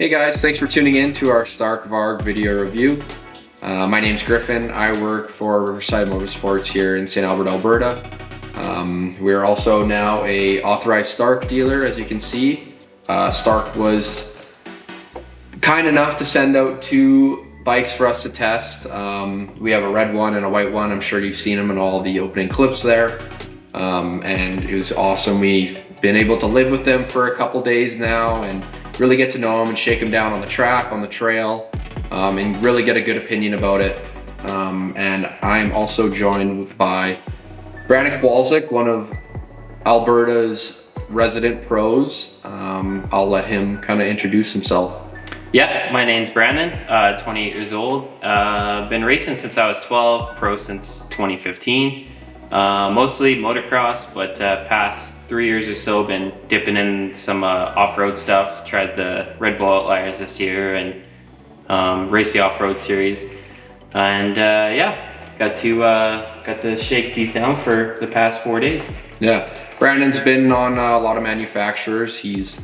Hey guys, thanks for tuning in to our Stark Varg video review. My name's Griffin. I work for Riverside Motorsports here in St. Albert, Alberta. We're also now a authorized Stark dealer, as you can see. Stark was kind enough to send out 2 bikes for us to test. We have a red one and a white one. I'm sure you've seen them in all the opening clips there. And it was awesome. We've been able to live with them for a couple days now and really get to know them and shake them down on the track, on the trail, and really get a good opinion about it. And I'm also joined by Brandon Kowalczyk, one of Alberta's resident pros. I'll let him kind of introduce himself. Yeah, my name's Brandon, 28 years old. Been racing since I was 12, pro since 2015. Mostly motocross, but past 3 years or so been dipping in some off-road stuff. Tried the Red Bull Outliers this year and raced the off-road series. And yeah, got to shake these down for the past 4 days. Yeah, Brandon's been on a lot of manufacturers. He's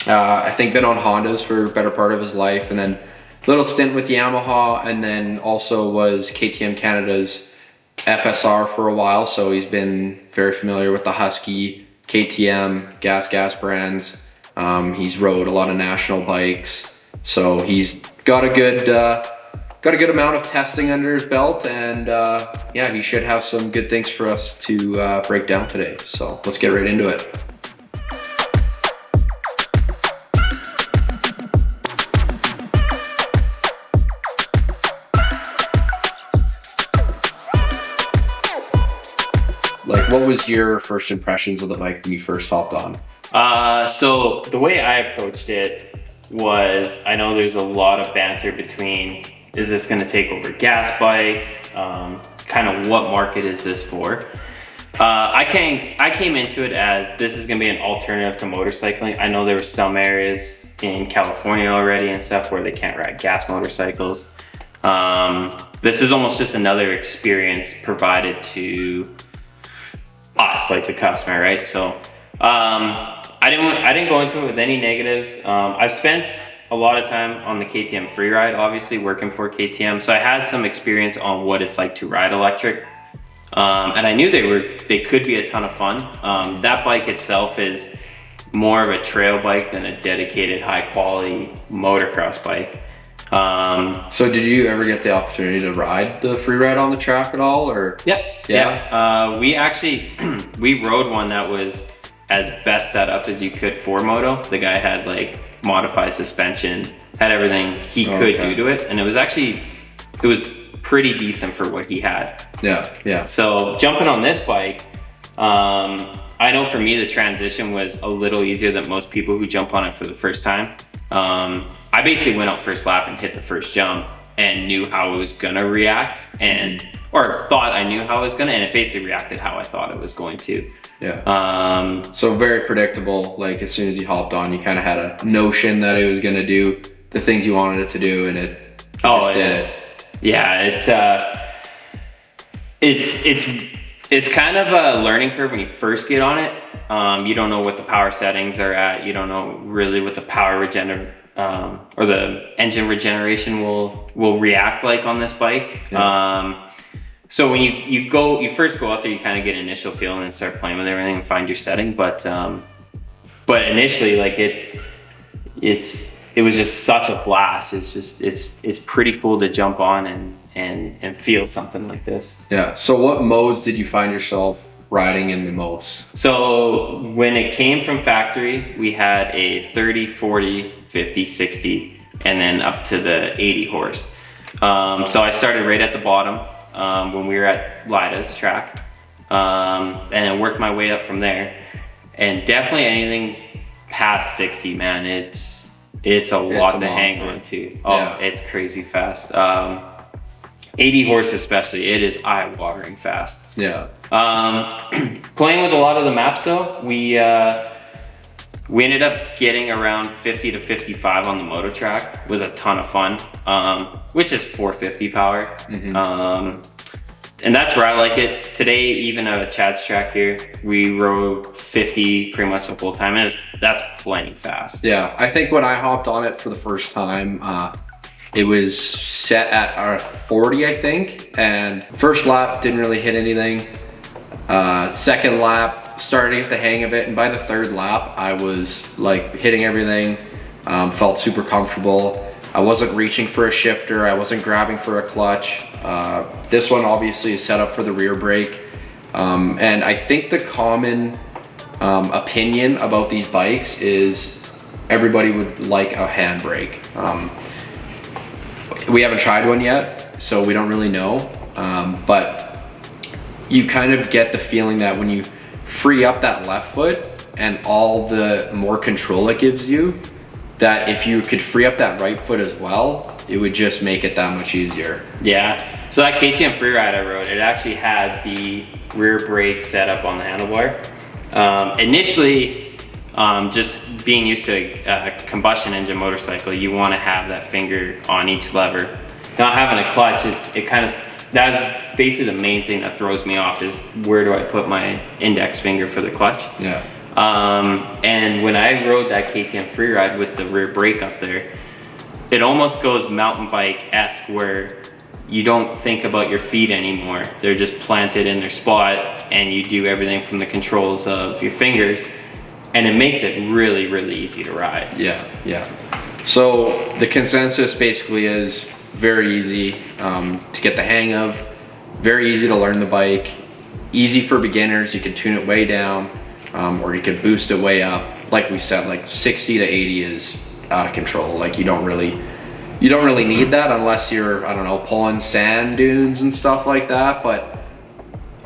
I think been on Hondas for a better part of his life, and then a little stint with Yamaha, and then also was KTM Canada's FSR for a while, so he's been very familiar with the Husky, KTM, gas brands. He's rode a lot of national bikes, so he's got a good amount of testing under his belt, and yeah, he should have some good things for us to break down today. So let's get right into it. What was your first impressions of the bike when you first hopped on? So the way I approached it was, I know there's a lot of banter between, is this going to take over gas bikes? Kind of what market is this for? I came into it as this is going to be an alternative to motorcycling. I know there were some areas in California already and stuff where they can't ride gas motorcycles. This is almost just another experience provided to us, like the customer, right? So I didn't go into it with any negatives. I've spent a lot of time on the KTM Freeride, obviously working for KTM, so I had some experience on what it's like to ride electric, and I knew they could be a ton of fun. That bike itself is more of a trail bike than a dedicated high quality motocross bike. So did you ever get the opportunity to ride the Freeride on the track at all, or? Yeah. We actually, we rode one that was as best set up as you could for Moto. The guy had like modified suspension, had everything he could do to it. And it was pretty decent for what he had. Yeah. So jumping on this bike, I know for me, the transition was a little easier than most people who jump on it for the first time. I basically went out first lap and hit the first jump and knew how it was gonna react, or thought I knew how it was gonna, and it basically reacted how I thought it was going to. Yeah. So very predictable. Like as soon as you hopped on, you kind of had a notion that it was gonna do the things you wanted it to do, and it just did it. Yeah, it's kind of a learning curve when you first get on it. You don't know what the power settings are at. You don't know really what the power or the engine regeneration will react like on this bike. Yeah. So when you first go out there, you kind of get an initial feeling and start playing with everything and find your setting. But initially, like it was just such a blast. It's pretty cool to jump on and feel something like this. Yeah. So what modes did you find yourself riding in the most? So when it came from factory, we had a 30, 40, 50, 60, and then up to the 80 horse. So I started right at the bottom when we were at Lida's track, and then worked my way up from there. And definitely anything past 60, man, it's a lot to hang on to. Oh, yeah. It's crazy fast. 80 horse especially, it is eye-watering fast. Yeah. Playing with a lot of the maps though, we ended up getting around 50 to 55 on the Moto track. Was a ton of fun, which is 450 power. And that's where I like it. Today, even at a Chad's track here, we rode 50 pretty much the whole time. And that's plenty fast. Yeah, I think when I hopped on it for the first time, it was set at 40, I think. And first lap, didn't really hit anything. Second lap, started to get the hang of it. And by the third lap, I was like hitting everything, felt super comfortable. I wasn't reaching for a shifter. I wasn't grabbing for a clutch. This one obviously is set up for the rear brake. And I think the common opinion about these bikes is everybody would like a handbrake. We haven't tried one yet, so we don't really know. But you kind of get the feeling that when you free up that left foot and all the more control it gives you, that if you could free up that right foot as well, it would just make it that much easier. Yeah, so that KTM Freeride I rode, it actually had the rear brake set up on the handlebar. Initially, just being used to a combustion engine motorcycle, you want to have that finger on each lever. Not having a clutch, it kind of, that's basically the main thing that throws me off, is where do I put my index finger for the clutch? Yeah. And when I rode that KTM Freeride with the rear brake up there, it almost goes mountain bike-esque, where you don't think about your feet anymore. They're just planted in their spot, and you do everything from the controls of your fingers, and it makes it really, really easy to ride. Yeah, yeah. So the consensus basically is very easy to get the hang of, very easy to learn the bike, easy for beginners. You can tune it way down, or you can boost it way up. Like we said, like 60 to 80 is out of control. Like you don't really need that unless you're, I don't know, pulling sand dunes and stuff like that. But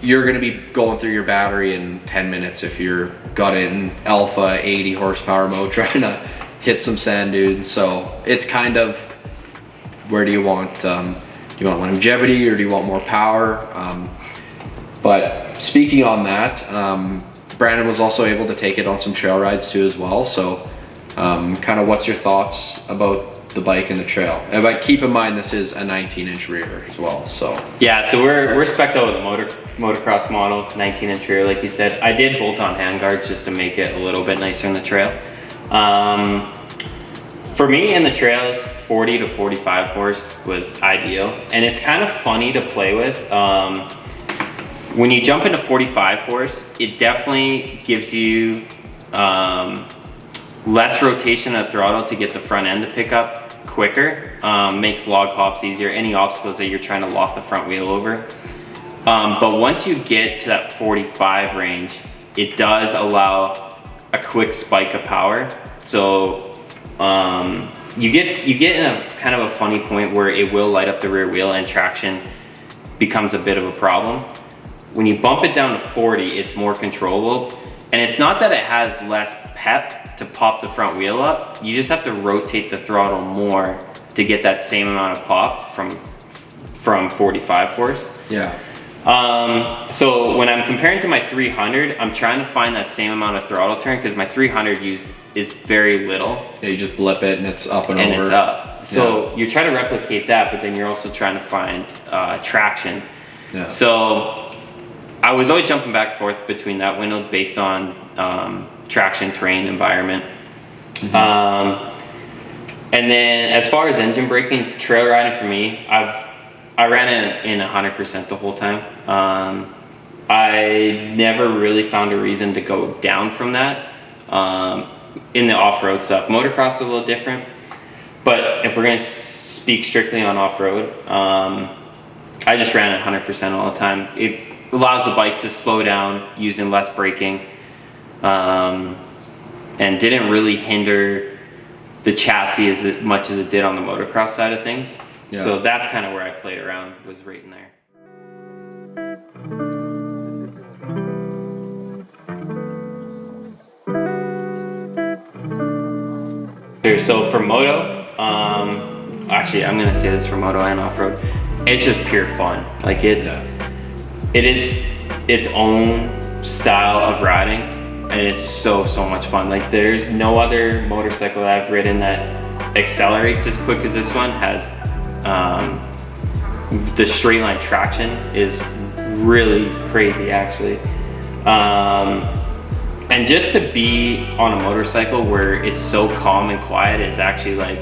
you're gonna be going through your battery in 10 minutes if you're got it in alpha 80 horsepower mode trying to hit some sand dunes. So it's kind of, where do you want longevity, or do you want more power? But speaking on that, Brandon was also able to take it on some trail rides too as well. So kind of what's your thoughts about the bike and the trail? But keep in mind, this is a 19-inch rear as well. So yeah, so we're spec'd out with a motocross model, 19-inch rear, like you said. I did bolt on handguards just to make it a little bit nicer in the trail. For me in the trails, 40 to 45 horse was ideal, and it's kind of funny to play with. When you jump into 45 horse, it definitely gives you less rotation of throttle to get the front end to pick up quicker, makes log hops easier, any obstacles that you're trying to loft the front wheel over. But once you get to that 45 range, it does allow a quick spike of power. So you get in a kind of a funny point where it will light up the rear wheel and traction becomes a bit of a problem. When you bump it down to 40, it's more controllable. And it's not that it has less pep to pop the front wheel up. You just have to rotate the throttle more to get that same amount of pop from 45 horse. yeah. So when I'm comparing to my 300, I'm trying to find that same amount of throttle turn, because my 300 is very little. Yeah, you just blip it and it's up and over. And it's up. So you're trying to replicate that, but then you're also trying to find traction. Yeah. So I was always jumping back and forth between that window based on traction, terrain, environment. Mm-hmm. And then as far as engine braking, trail riding for me, I ran in 100% the whole time. I never really found a reason to go down from that in the off-road stuff. Motocross is a little different, but if we're going to speak strictly on off-road, I just ran at 100% all the time. It allows the bike to slow down using less braking, and didn't really hinder the chassis as much as it did on the motocross side of things. Yeah. So that's kind of where I played around, was right in there. So for Moto, actually I'm gonna say this for Moto and off-road, it's just pure fun. Like it is its own style of riding, and it's so much fun. Like there's no other motorcycle that I've ridden that accelerates as quick as this one has. The straight line traction is really crazy actually. And just to be on a motorcycle where it's so calm and quiet is actually like,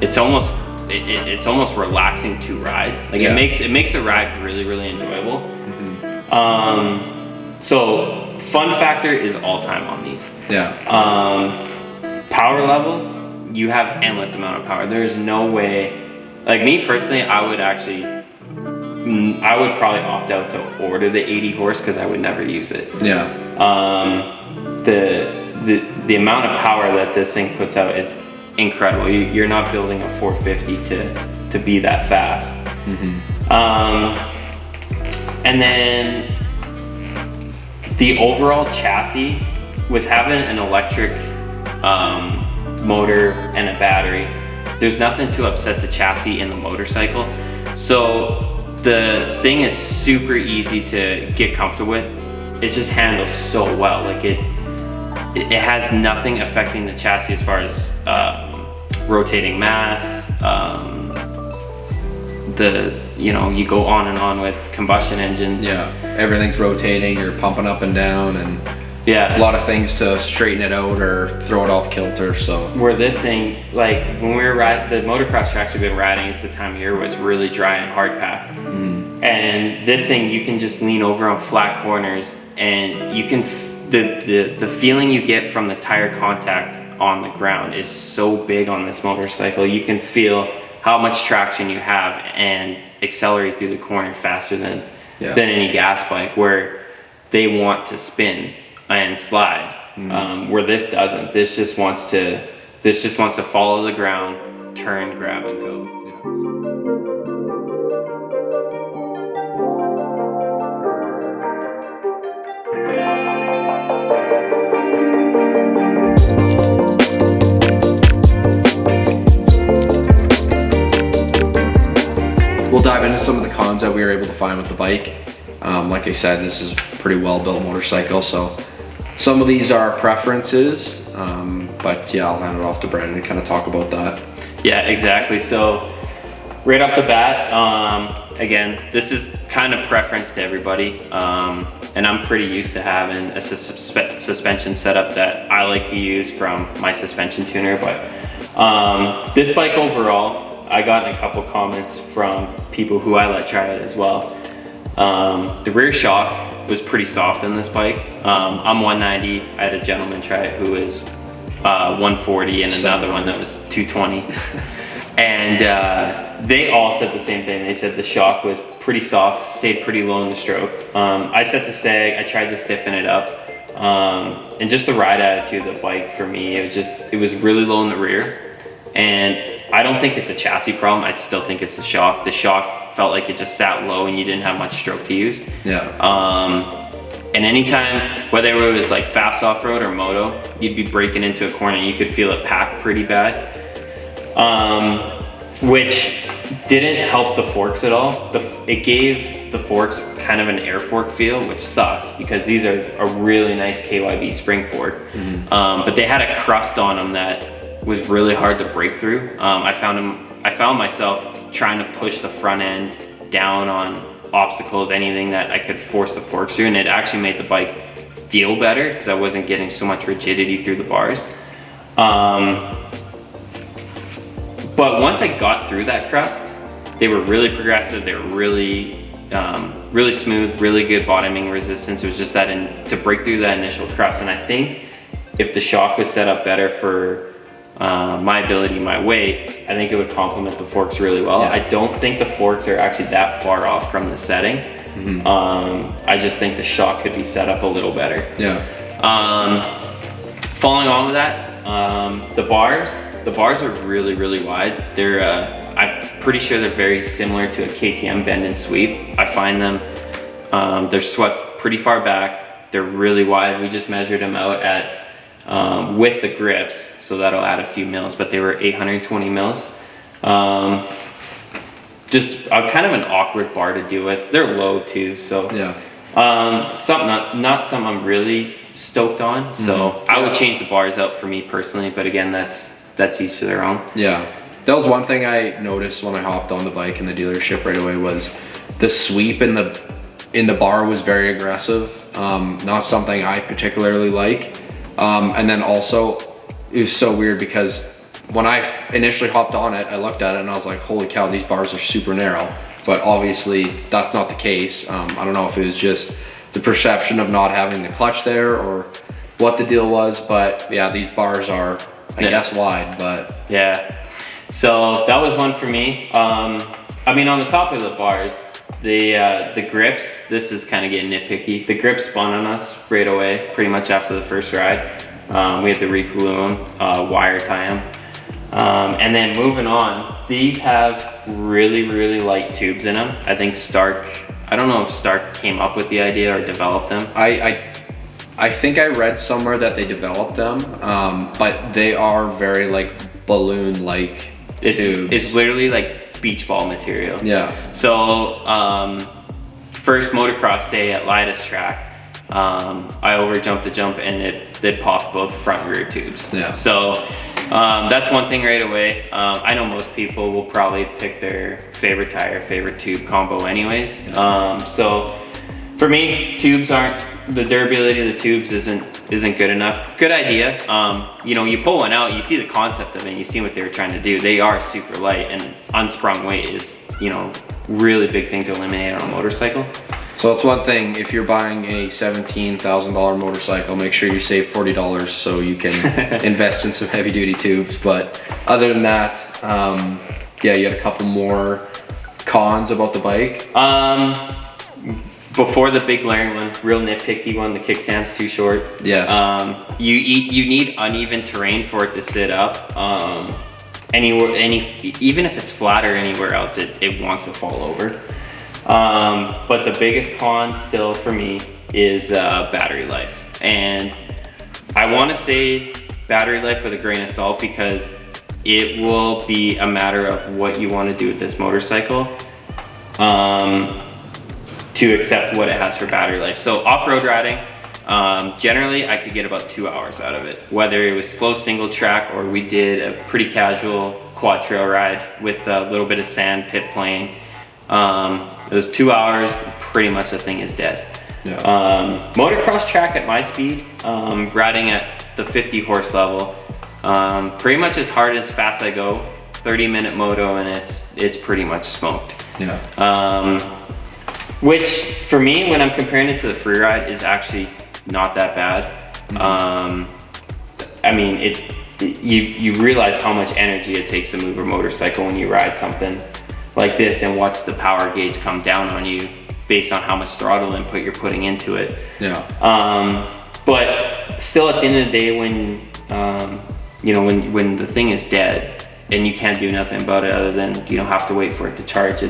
it's almost relaxing to ride. Like it makes the ride really, really enjoyable. So fun factor is all time on these. Power levels, you have endless amount of power. There's no way, like me personally, I would probably opt out to order the 80 horse because I would never use it. The amount of power that this thing puts out is incredible. You're not building a 450 to be that fast. And then the overall chassis, with having an electric motor and a battery, there's nothing to upset the chassis in the motorcycle. So the thing is super easy to get comfortable with. It just handles so well. Like it has nothing affecting the chassis as far as rotating mass. You go on and on with combustion engines. Everything's rotating, you're pumping up and down, and a lot of things to straighten it out or throw it off kilter. So where this thing, like when we were riding the motocross tracks we've been riding, it's the time of year where it's really dry and hard packed. And this thing, you can just lean over on flat corners, and you can the feeling you get from the tire contact on the ground is so big on this motorcycle. You can feel how much traction you have and accelerate through the corner faster than any gas bike, where they want to spin and slide, where this doesn't. This just wants to follow the ground, turn, grab, and go. We'll dive into some of the cons that we were able to find with the bike. Like I said, this is a pretty well-built motorcycle, so some of these are preferences, but I'll hand it off to Brandon to kind of talk about that. Yeah, exactly. So right off the bat, again, this is kind of preference to everybody, and I'm pretty used to having a suspension setup that I like to use from my suspension tuner. But this bike overall, I got a couple comments from people who I let try it as well. The rear shock was pretty soft on this bike. I'm 190. I had a gentleman try it who was 140, and another one that was 220. And they all said the same thing. They said the shock was pretty soft, stayed pretty low in the stroke. I set the sag, I tried to stiffen it up. And just the ride attitude of the bike for me, it was really low in the rear. And I don't think it's a chassis problem. I still think it's the shock. The shock felt like it just sat low and you didn't have much stroke to use. And anytime, whether it was like fast off-road or moto, you'd be breaking into a corner and you could feel it pack pretty bad. Which didn't help the forks at all. It gave the forks kind of an air fork feel, which sucks because these are a really nice KYB spring fork. But they had a crust on them that was really hard to break through. I found myself trying to push the front end down on obstacles, anything that I could force the forks through, and it actually made the bike feel better because I wasn't getting so much rigidity through the bars. But once I got through that crust, they were really progressive. They were really smooth, really good bottoming resistance. It was just that to break through that initial crust. And I think if the shock was set up better for my ability, my weight, I think it would complement the forks really well. I don't think the forks are actually that far off from the setting. I just think the shock could be set up a little better. Following on with that, the bars are really, really wide. They're, I'm pretty sure they're very similar to a KTM bend and sweep. I find them, they're swept pretty far back. They're really wide. We just measured them out at with the grips, so that'll add a few mils, but they were 820 mils. Just kind of an awkward bar to deal with. They're low too, so not something I'm really stoked on. So I would change the bars up for me personally, but again, that's each to their own. that was one thing I noticed when I hopped on the bike in the dealership right away, was the sweep in the bar was very aggressive. Not something I particularly like. And then also, it was so weird because when I initially hopped on it, I looked at it and I was like, holy cow, these bars are super narrow. But obviously that's not the case. I don't know if it was just the perception of not having the clutch there or what the deal was, but yeah, these bars are, I guess, wide, but. Yeah, so that was one for me. I mean, on the top of the bars, the grips, this is kind of getting nitpicky. The grips spun on us right away, pretty much after the first ride. We had to re-glue them, wire tie them. And then moving on, these have really light tubes in them. I think Stark, I don't know if Stark came up with the idea or developed them. I think I read somewhere that they developed them, but they are very like balloon-like tubes. It's literally like beach ball material. Yeah. So first motocross day at Lidas track, I overjumped the jump and it popped both front and rear tubes. Yeah. So that's one thing right away. I know most people will probably pick their favorite tire, favorite tube combo anyways. So for me, the durability of the tubes isn't good enough. Good idea. You know, you pull one out, you see the concept of it, and you see what they were trying to do. They are super light, and unsprung weight is, you know, really big thing to eliminate on a motorcycle. So that's one thing, if you're buying a $17,000 motorcycle, make sure you save $40 so you can invest in some heavy duty tubes. But other than that, yeah, you had a couple more cons about the bike. Before the big glaring one, real nitpicky one, the kickstand's too short. Yes. You need uneven terrain for it to sit up. Even if it's flat or anywhere else, it wants to fall over. But the biggest con still for me is battery life. And I want to say battery life with a grain of salt, because it will be a matter of what you want to do with this motorcycle to accept what it has for battery life. So off-road riding, generally I could get about 2 hours out of it, whether it was slow single track or we did a pretty casual quad trail ride with a little bit of sand pit playing. It was 2 hours, pretty much the thing is dead. Yeah. Motocross track at my speed, riding at the 50 horse level, pretty much as hard as fast I go, 30-minute moto, and it's pretty much smoked. Yeah. Which for me, when I'm comparing it to the free ride, is actually not that bad. I mean, you realize how much energy it takes to move a motorcycle when you ride something like this and watch the power gauge come down on you based on how much throttle input you're putting into it. Yeah. But still, at the end of the day, when you know, when the thing is dead and you can't do nothing about it other than, you know, have to wait for it to charge,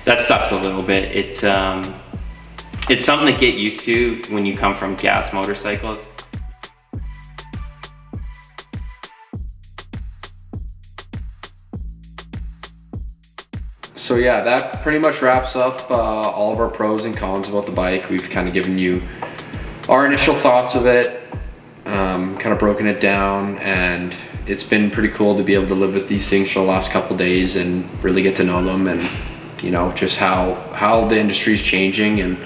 that sucks a little bit. It's something to get used to when you come from gas motorcycles. So yeah, that pretty much wraps up all of our pros and cons about the bike. We've kind of given you our initial thoughts of it, kind of broken it down, and it's been pretty cool to be able to live with these things for the last couple days and really get to know them, and you know, just how the industry is changing. And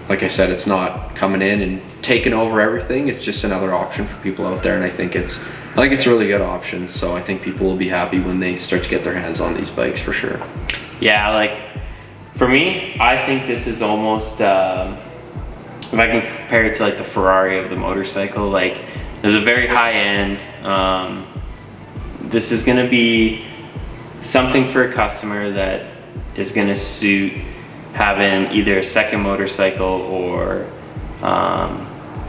like I said, it's not coming in and taking over everything. It's just another option for people out there, and I think it's a really good option. So I think people will be happy when they start to get their hands on these bikes for sure. Yeah, like for me, I think this is almost, if I can compare it to like the Ferrari of the motorcycle, like there's a very high end. This is going to be something for a customer that is going to suit having either a second motorcycle or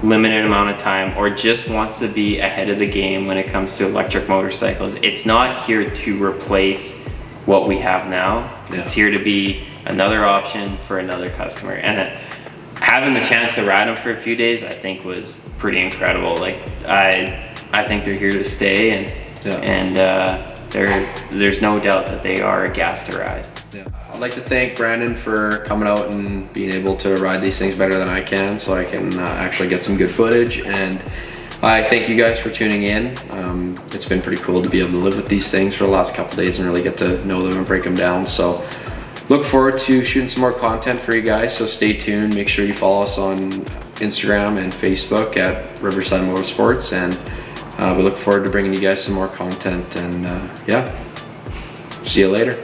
limited amount of time, or just wants to be ahead of the game when it comes to electric motorcycles. It's not here to replace what we have now. Yeah. It's here to be another option for another customer. And having the chance to ride them for a few days, I think was pretty incredible. Like I think they're here to stay, and there's no doubt that they are a gas to ride. Yeah. I'd like to thank Brandon for coming out and being able to ride these things better than I can, so I can actually get some good footage. And I thank you guys for tuning in. It's been pretty cool to be able to live with these things for the last couple days and really get to know them and break them down. So look forward to shooting some more content for you guys, so stay tuned. Make sure you follow us on Instagram and Facebook at Riverside Motorsports, and we look forward to bringing you guys some more content. And yeah, see you later.